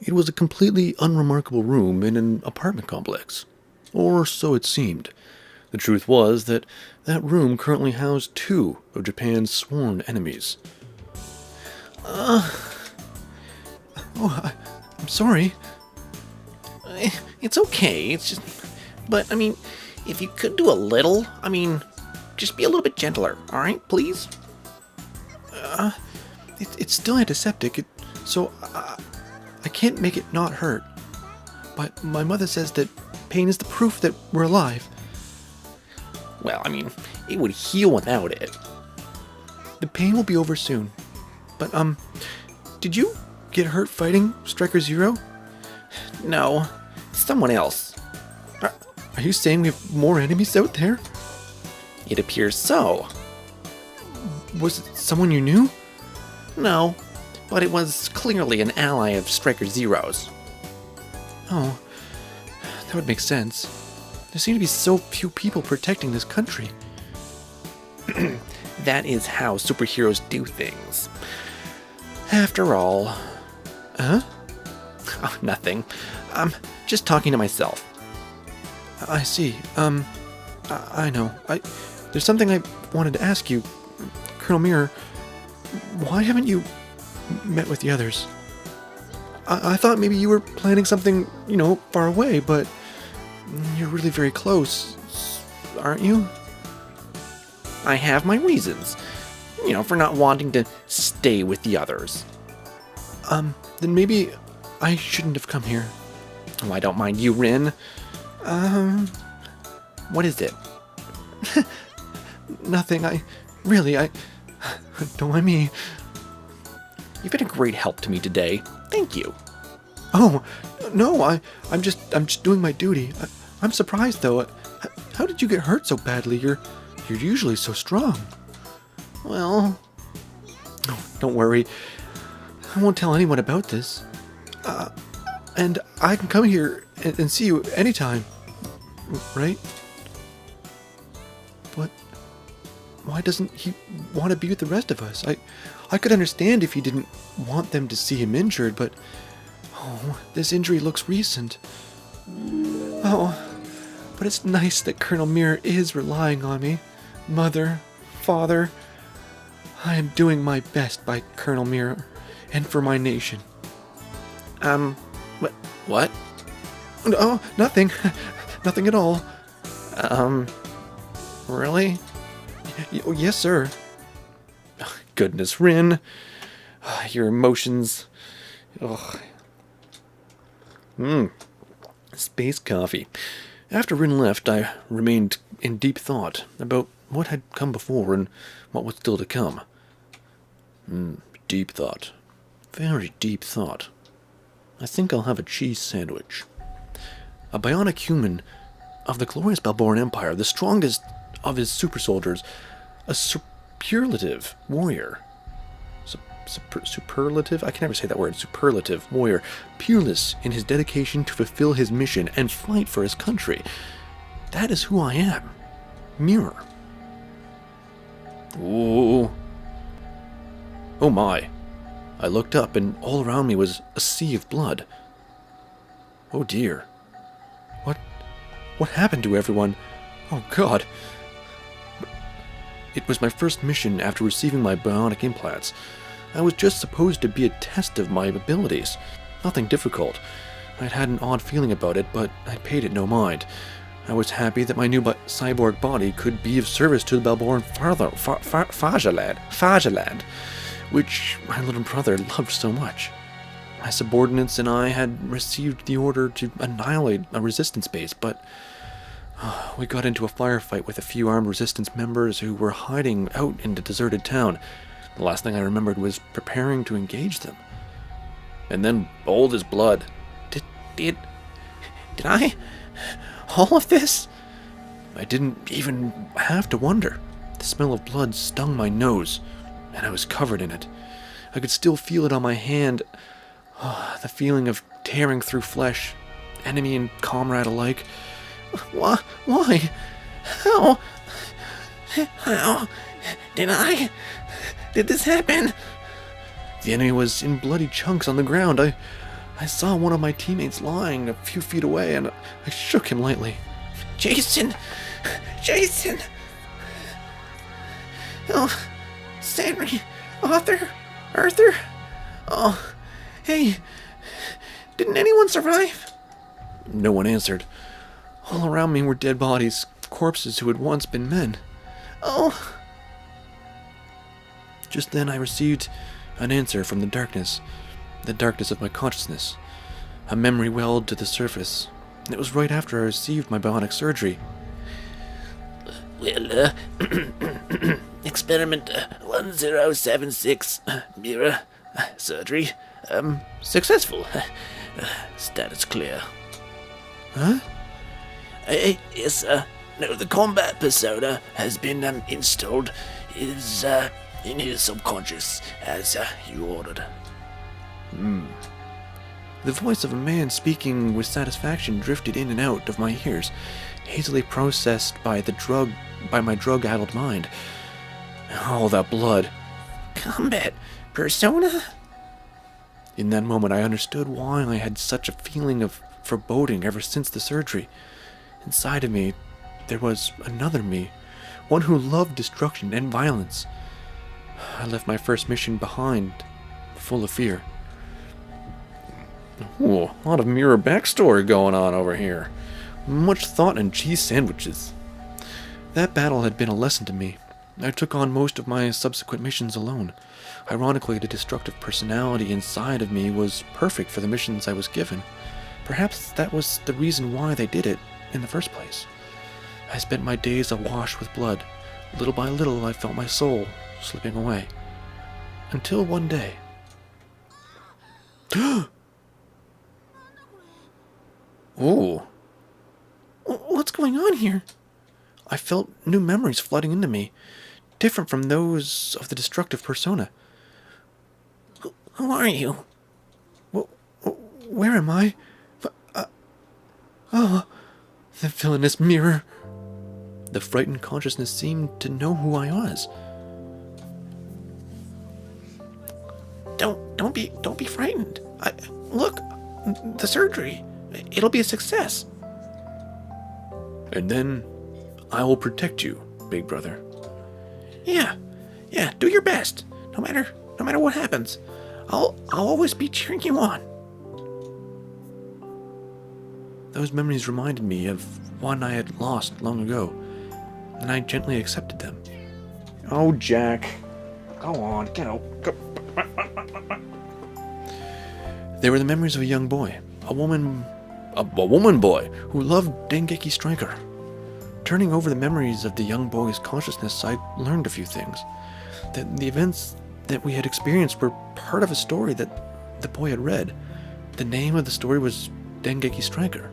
It was a completely unremarkable room in an apartment complex. Or so it seemed. The truth was that that room currently housed two of Japan's sworn enemies. I'm sorry. It's okay, it's just... But, if you could do a little, just be a little bit gentler, alright, please? It's still antiseptic, so I can't make it not hurt. But my mother says that pain is the proof that we're alive. Well, it would heal without it. The pain will be over soon. But, did you get hurt fighting Stryker Zero? No, someone else. Are you saying we have more enemies out there? It appears so. Was it someone you knew? No, but it was clearly an ally of Stryker Zero's. Oh, that would make sense. There seem to be so few people protecting this country. That is how superheroes do things. After all... Huh? Oh, nothing. I'm just talking to myself. I see. I know. There's something I wanted to ask you. Colonel Mirror, why haven't you met with the others? I thought maybe you were planning something, far away, but you're really very close, aren't you? I have my reasons, for not wanting to stay with the others. Then maybe I shouldn't have come here. Oh, I don't mind you, Rin. What is it? Nothing. Don't mind me. You've been a great help to me today. Thank you. Oh, no, I'm just doing my duty. I'm surprised though. How did you get hurt so badly? You're usually so strong. Well, don't worry. I won't tell anyone about this. And I can come here and see you anytime, right? But why doesn't he want to be with the rest of us? I could understand if he didn't want them to see him injured, but this injury looks recent. Oh, but it's nice that Colonel Mirror is relying on me. Mother, Father, I am doing my best by Colonel Mirror and for my nation. What? Oh, nothing. Nothing at all. Really? Yes, sir. Goodness, Rin. Your emotions. Ugh. Space coffee. After Rin left, I remained in deep thought about what had come before and what was still to come. Deep thought. Very deep thought. I think I'll have a cheese sandwich. A bionic human of the glorious Balboran Empire, the strongest of his super soldiers, a superlative warrior. Superlative? I can never say that word. Superlative warrior. Peerless in his dedication to fulfill his mission and fight for his country. That is who I am. Mirror. Ooh. Oh my. I looked up and all around me was a sea of blood. Oh dear. What happened to everyone? Oh God. It was my first mission after receiving my bionic implants. I was just supposed to be a test of my abilities. Nothing difficult. I'd had an odd feeling about it, but I paid it no mind. I was happy that my new cyborg body could be of service to the Balboran Fajaland, which my little brother loved so much. My subordinates and I had received the order to annihilate a resistance base, but we got into a firefight with a few armed resistance members who were hiding out in the deserted town. The last thing I remembered was preparing to engage them. And then, bold as blood. Did I? All of this? I didn't even have to wonder. The smell of blood stung my nose, and I was covered in it. I could still feel it on my hand. The feeling of tearing through flesh, enemy and comrade alike. Why? How? Did this happen? The enemy was in bloody chunks on the ground. I I saw one of my teammates lying a few feet away, and I shook him lightly. Jason! Jason! Oh, Henry, Arthur? Oh, hey, didn't anyone survive? No one answered. All around me were dead bodies, corpses who had once been men. Oh. Just then I received an answer from the darkness of my consciousness. A memory welled to the surface. It was right after I received my bionic surgery. Well, experiment 1076, mirror, surgery, successful. Status clear. Huh? Yes, no, the combat persona has been installed. Is in his subconscious, as you ordered. The voice of a man speaking with satisfaction drifted in and out of my ears, hazily processed by my drug-addled mind. All that blood. Combat persona? In that moment I understood why I had such a feeling of foreboding ever since the surgery. Inside of me, there was another me, one who loved destruction and violence. I left my first mission behind, full of fear. Ooh, a lot of mirror backstory going on over here. Much thought in cheese sandwiches. That battle had been a lesson to me. I took on most of my subsequent missions alone. Ironically, the destructive personality inside of me was perfect for the missions I was given. Perhaps that was the reason why they did it in the first place. I spent my days awash with blood. Little by little, I felt my soul slipping away. Until one day... Ooh. What's going on here? I felt new memories flooding into me, different from those of the destructive persona. Who are you? Where am I? Oh, the villainous mirror. The frightened consciousness seemed to know who I was. Don't be frightened. Look, the surgery. It'll be a success. And then I will protect you, big brother. Yeah, do your best. No matter what happens. I'll always be cheering you on. Those memories reminded me of one I had lost long ago, and I gently accepted them. Oh, Jack. Go on, get out. Go. They were the memories of a young boy, a woman boy who loved Dengeki Stryker. Turning over the memories of the young boy's consciousness, I learned a few things. That the events that we had experienced were part of a story that the boy had read. The name of the story was Dengeki Stryker,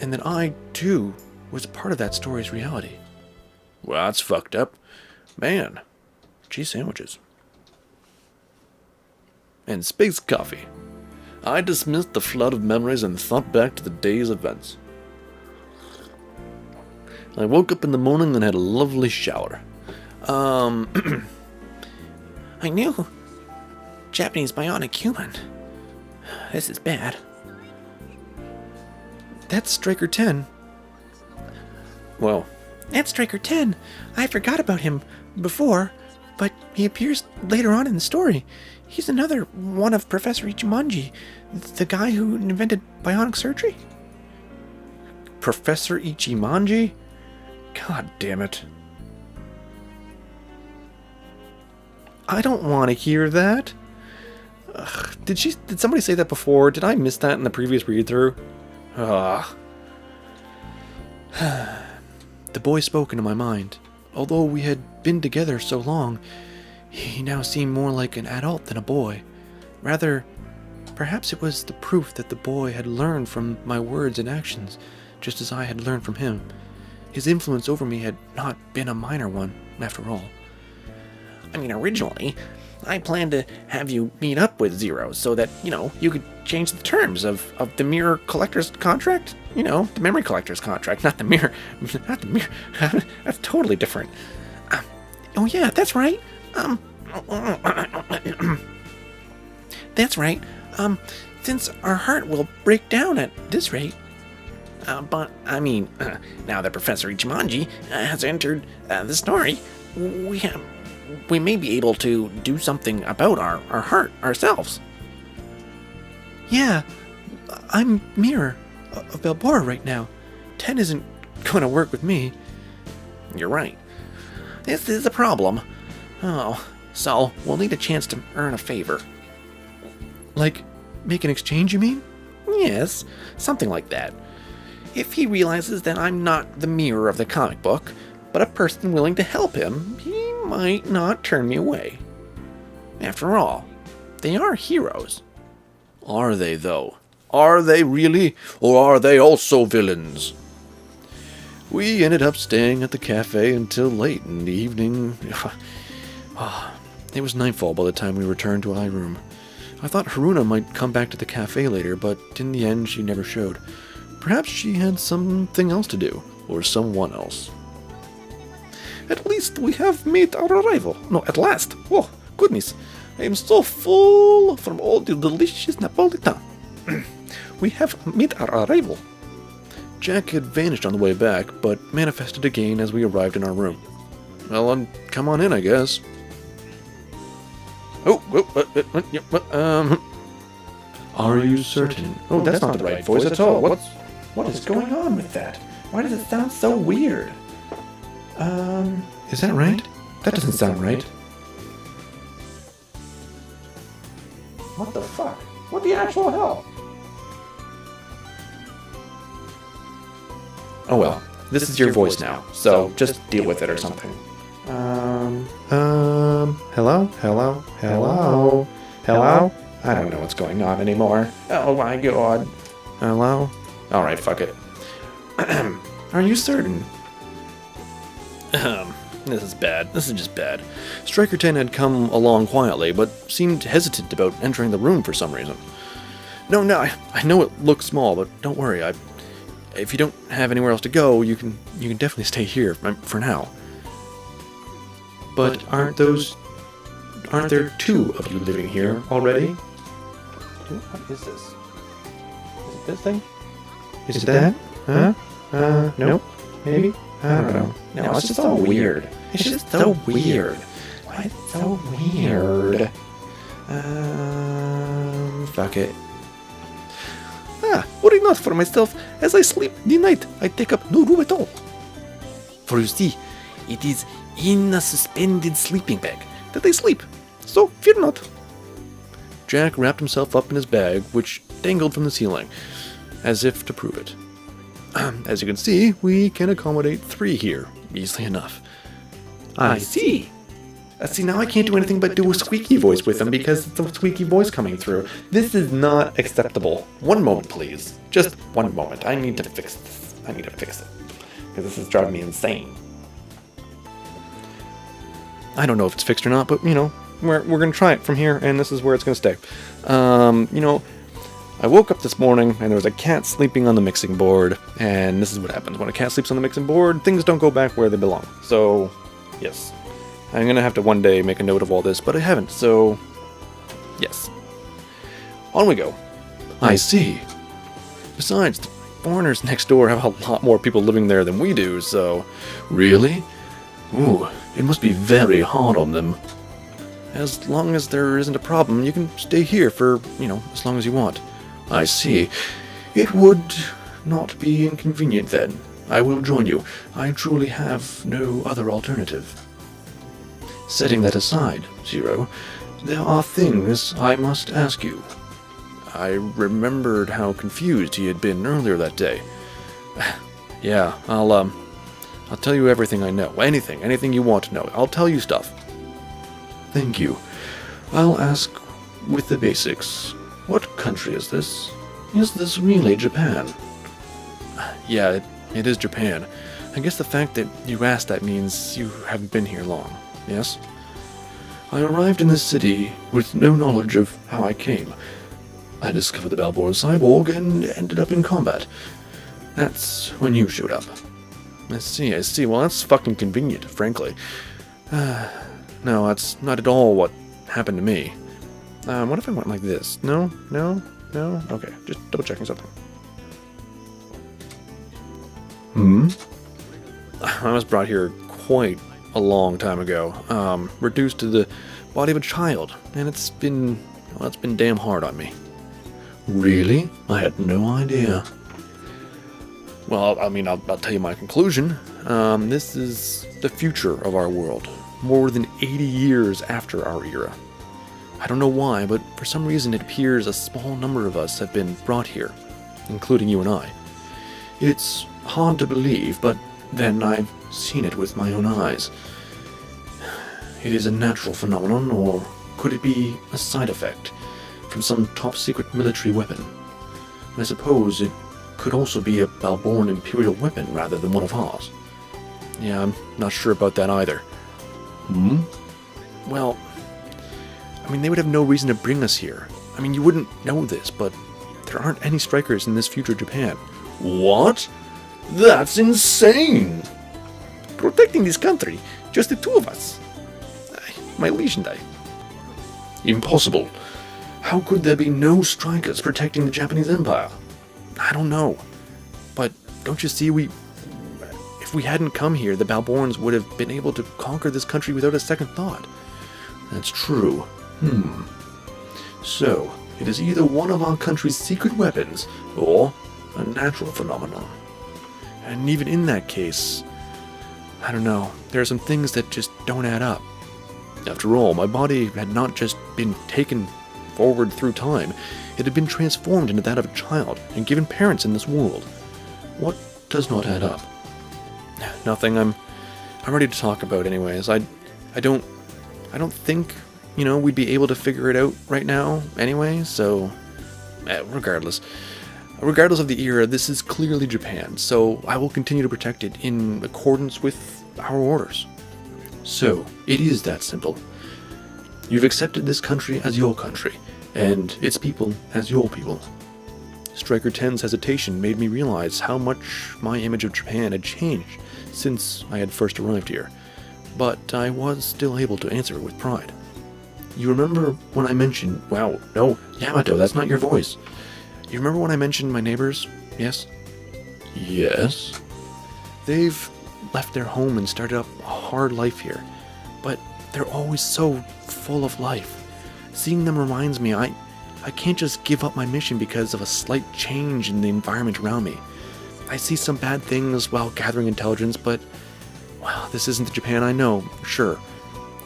and that I, too, was a part of that story's reality. Well, that's fucked up. Man, cheese sandwiches. And space coffee. I dismissed the flood of memories and thought back to the day's events. I woke up in the morning and had a lovely shower. I knew. Japanese bionic human. This is bad. That's Stryker 10. Well, That's Stryker 10. I forgot about him before, but he appears later on in the story. He's another one of Professor Ichimonji, the guy who invented bionic surgery. Professor Ichimonji? God damn it. I don't want to hear that. Ugh, did somebody say that before? Did I miss that in the previous read-through? Ugh. the boy spoke into my mind. Although we had been together so long, he now seemed more like an adult than a boy. Rather, perhaps it was the proof that the boy had learned from my words and actions, just as I had learned from him. His influence over me had not been a minor one, after all. I mean, originally, I planned to have you meet up with Zero so that, you could change the terms of the mirror collector's contract. The memory collector's contract, not the mirror. That's totally different. Oh yeah, that's right. That's right. since our heart will break down at this rate. But, I mean, now that Professor Ichimonji has entered the story, we may be able to do something about our heart ourselves. Yeah, I'm Mirror of Balbora right now. 10 isn't gonna work with me. You're right. This is a problem. Oh, so we'll need a chance to earn a favor. Like, make an exchange, you mean? Yes, something like that. If he realizes that I'm not the mirror of the comic book, but a person willing to help him, he might not turn me away. After all, they are heroes. Are they, though? Are they really? Or are they also villains? We ended up staying at the cafe until late in the evening. It was nightfall by the time we returned to our room. I thought Haruna might come back to the cafe later, but in the end she never showed. Perhaps she had something else to do, or someone else. At least we have made our arrival. No, at last. Oh, goodness. I am so full from all the delicious Napolitan. We have made our arrival. Jack had vanished on the way back, but manifested again as we arrived in our room. Well, come on in, I guess. Are you certain? Oh, that's not the right voice at all. What is going on with that? Why does it sound so weird? Is that right? That doesn't sound right. What the fuck? What the actual hell? Oh well, this is your voice now, so just deal with it or something. Hello? I don't know what's going on anymore. Oh my god. Hello? Alright, fuck it. Are you certain? This is bad. This is just bad. Stryker 10 had come along quietly, but seemed hesitant about entering the room for some reason. No, I know it looks small, but don't worry. If you don't have anywhere else to go, you can definitely stay here for now. But aren't there two of you living here already? What is this? Is it this thing? Is it that? Huh? Nope. Maybe? I don't know. No, it's just so weird. It's just so weird. Why is it so weird? Fuck it. Worry not for myself. As I sleep the night, I take up no room at all. For you see, it is in a suspended sleeping bag that I sleep. So fear not. Jack wrapped himself up in his bag, which dangled from the ceiling, as if to prove it. As you can see, we can accommodate 3 here, easily enough. I see. See, now I can't do anything but do a squeaky voice with him because it's a squeaky voice coming through. This is not acceptable. One moment, please. Just one moment. I need to fix this. I need to fix it. Because this is driving me insane. I don't know if it's fixed or not, but, we're going to try it from here, and this is where it's going to stay. I woke up this morning, and there was a cat sleeping on the mixing board, and this is what happens. When a cat sleeps on the mixing board, things don't go back where they belong. So, yes. I'm going to have to one day make a note of all this, but I haven't, so yes. On we go. I see. Besides, the foreigners next door have a lot more people living there than we do, so... Really? Ooh, it must be very hard on them. As long as there isn't a problem, you can stay here for, as long as you want. I see. It would not be inconvenient then. I will join you. I truly have no other alternative. Setting that aside, Zero, there are things I must ask you. I remembered how confused he had been earlier that day. Yeah, I'll tell you everything I know. Anything you want to know. I'll tell you stuff. Thank you. I'll ask with the basics. What country is this? Is this really Japan? Yeah, it is Japan. I guess the fact that you asked that means you haven't been here long. Yes? I arrived in this city with no knowledge of how I came. I discovered the Balbora cyborg and ended up in combat. That's when you showed up. I see. Well, that's fucking convenient, frankly. No, that's not at all what happened to me. What if I went like this? No? No? Okay, just double checking something. I was brought here quite a long time ago, reduced to the body of a child, and it's been damn hard on me. Really? I had no idea. Well, I mean, I'll tell you my conclusion. This is the future of our world, more than 80 years after our era. I don't know why, but for some reason it appears a small number of us have been brought here, including you and I. It's hard to believe, but then I've seen it with my own eyes. It is a natural phenomenon, or could it be a side effect from some top-secret military weapon? I suppose it could also be a Balborn Imperial weapon rather than one of ours. Yeah, I'm not sure about that either. Well, I mean, they would have no reason to bring us here. I mean, you wouldn't know this, but there aren't any strikers in this future Japan. What? That's insane! Protecting this country, just the two of us. My liege and I. Impossible. How could there be no strikers protecting the Japanese Empire? I don't know. But don't you see, if we hadn't come here, the Balborns would have been able to conquer this country without a second thought. That's true. So, it is either one of our country's secret weapons, or a natural phenomenon. And even in that case, I don't know, there are some things that just don't add up. After all, my body had not just been taken forward through time, it had been transformed into that of a child and given parents in this world. What does not add up? Nothing. I'm ready to talk about anyways. I don't think, we'd be able to figure it out right now anyway, so regardless of the era, this is clearly Japan, so I will continue to protect it in accordance with our orders. So, it is that simple. You've accepted this country as your country, and its people as your people. Stryker 10's hesitation made me realize how much my image of Japan had changed since I had first arrived here, but I was still able to answer it with pride. You remember when I mentioned... Wow, no, Yamato, that's not your voice. You remember when I mentioned my neighbors, yes? Yes? They've left their home and started up a hard life here, but they're always so full of life. Seeing them reminds me I can't just give up my mission because of a slight change in the environment around me. I see some bad things while gathering intelligence, but, well, this isn't the Japan I know, sure.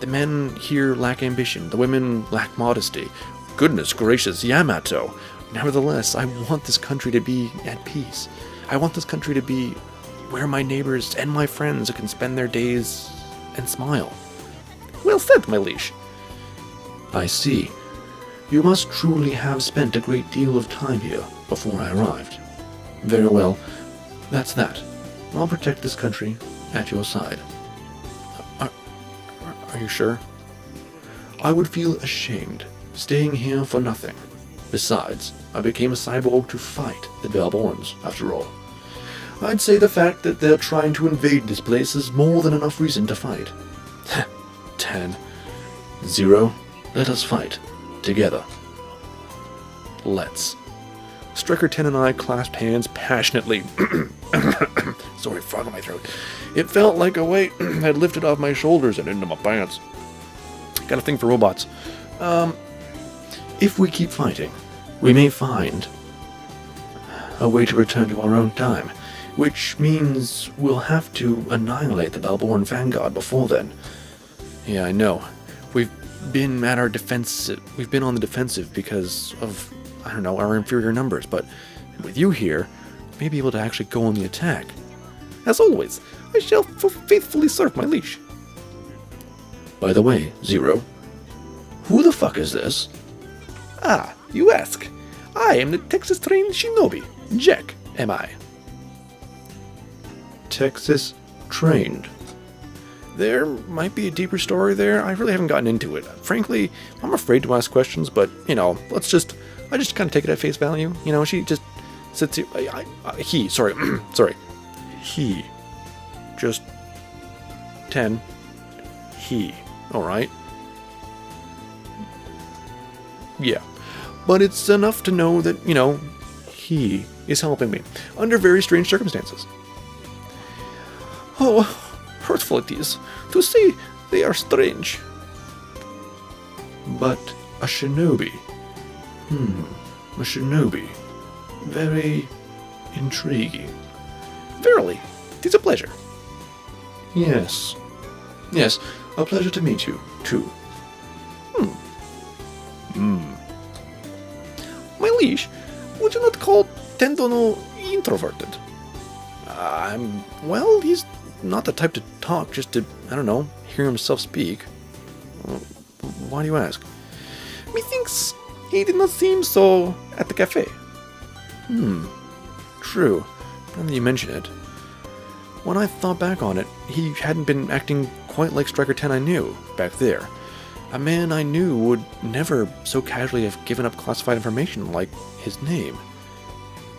The men here lack ambition, the women lack modesty. Goodness gracious, Yamato! Nevertheless, I want this country to be at peace. I want this country to be where my neighbors and my friends can spend their days and smile. Well said, my liege. I see. You must truly have spent a great deal of time here before I arrived. Very well. That's that. I'll protect this country at your side. Are you sure? I would feel ashamed staying here for nothing. Besides, I became a cyborg to fight the Balborns, after all. I'd say the fact that they're trying to invade this place is more than enough reason to fight. 10. 0. Let us fight. Together. Let's. Stryker 10 and I clasped hands passionately. Sorry, frog in my throat. It felt like a weight had lifted off my shoulders and into my pants. Got a thing for robots. If we keep fighting, we may find a way to return to our own time, which means we'll have to annihilate the Balborn Vanguard before then. Yeah, I know. We've been on the defensive because of, our inferior numbers, but with you here, we may be able to actually go on the attack. As always, I shall faithfully serve my liege. By the way, 0, who the fuck is this? Ah, you ask. I am the Texas-trained shinobi. Jack, am I. Texas trained. There might be a deeper story there. I really haven't gotten into it. Frankly, I'm afraid to ask questions, but, I just kind of take it at face value. She just sits here. He. Just 10. He. Alright. Yeah. but it's enough to know that, he is helping me under very strange circumstances. Oh, hurtful it is to see they are strange. But a shinobi. A shinobi. Very intriguing. Verily, 'tis a pleasure. Yes. Yes, a pleasure to meet you, too. My liege, would you not call Tendono introverted? Well, he's not the type to talk just to, hear himself speak. Why do you ask? Methinks he did not seem so at the cafe. True. Now that you mention it. When I thought back on it, he hadn't been acting quite like Stryker 10 I knew back there. A man I knew would never so casually have given up classified information like his name.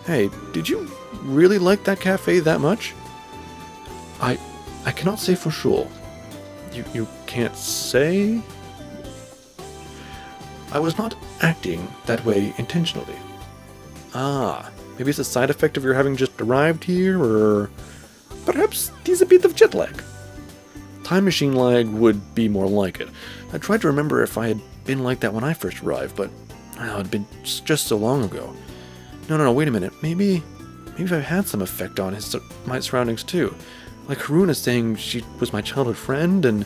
Hey, did you really like that cafe that much? I cannot say for sure. You can't say? I was not acting that way intentionally. Maybe it's a side effect of your having just arrived here, or Perhaps 'tis a bit of jet lag. time machine lag would be more like it. I tried to remember if I had been like that when I first arrived, but it had been just so long ago. No, wait a minute. Maybe I've had some effect on my surroundings too. Like Haruna saying she was my childhood friend,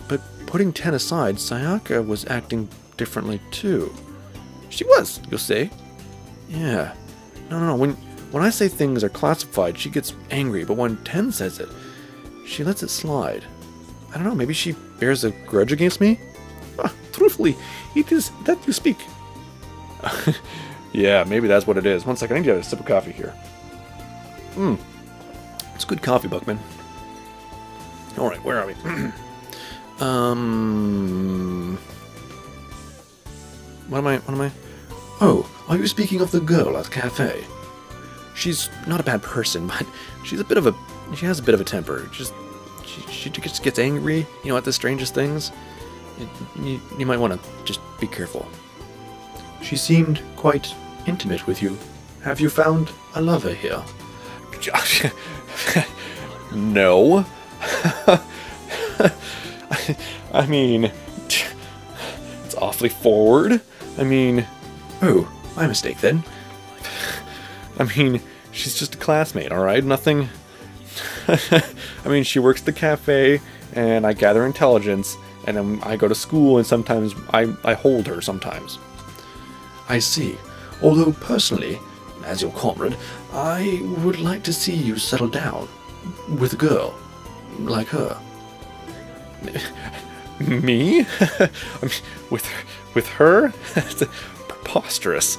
but putting 10 aside, Sayaka was acting differently too. She was, you'll say. Yeah. No. When I say things are classified, she gets angry, but when 10 says it, she lets it slide. I don't know, maybe she bears a grudge against me? Truthfully, it is that you speak. Yeah, maybe that's what it is. 1 second, I need to have a sip of coffee here. It's good coffee, Buckman. Alright, where are we? What am I? Oh, are you speaking of the girl at the cafe? She's not a bad person, but she has a bit of a temper. She just gets angry, at the strangest things. You might want to just be careful. She seemed quite intimate with you. Have you found a lover here? No. I mean, it's awfully forward. Oh, my mistake then. She's just a classmate, alright? Nothing. She works at the cafe, and I gather intelligence, and then I go to school, and sometimes I hold her sometimes. I see. Although personally, as your comrade, I would like to see you settle down with a girl like her. Me? With her? It's preposterous.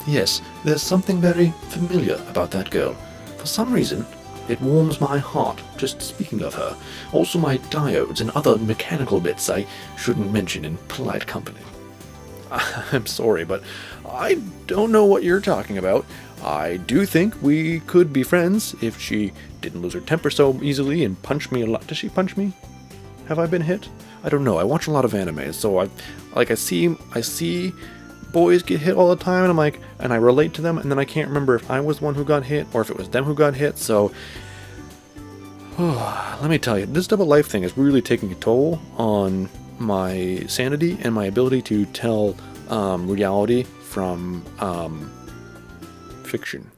Yes, there's something very familiar about that girl. For some reason, it warms my heart just speaking of her. Also my diodes and other mechanical bits I shouldn't mention in polite company. I'm sorry, but I don't know what you're talking about. I do think we could be friends if she didn't lose her temper so easily and punch me a lot. Does she punch me? Have I been hit? I don't know. I watch a lot of anime, so I see boys get hit all the time, and I relate to them, and then I can't remember if I was the one who got hit or if it was them who got hit. So, let me tell you, this double life thing is really taking a toll on my sanity and my ability to tell reality from fiction.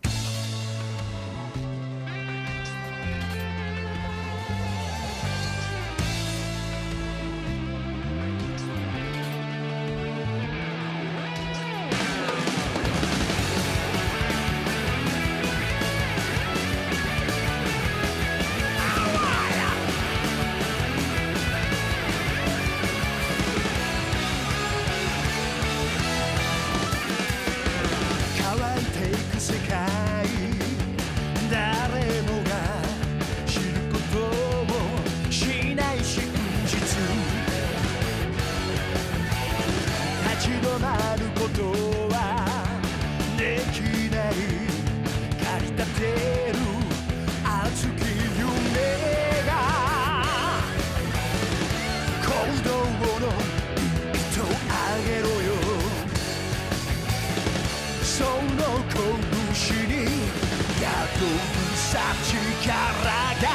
さ力が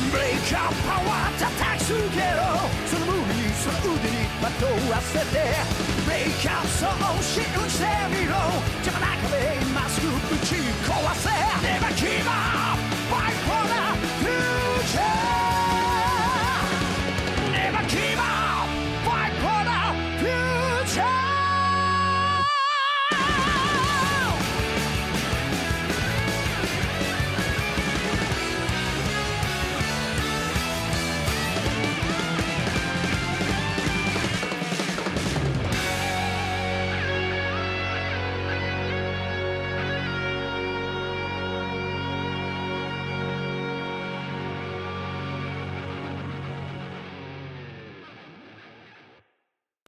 ブレイクアップパワー叩きつけろその無理その腕にまとわせてブレイクアップそう信じてみろ邪魔な壁まっすぐぶち壊せ Never give up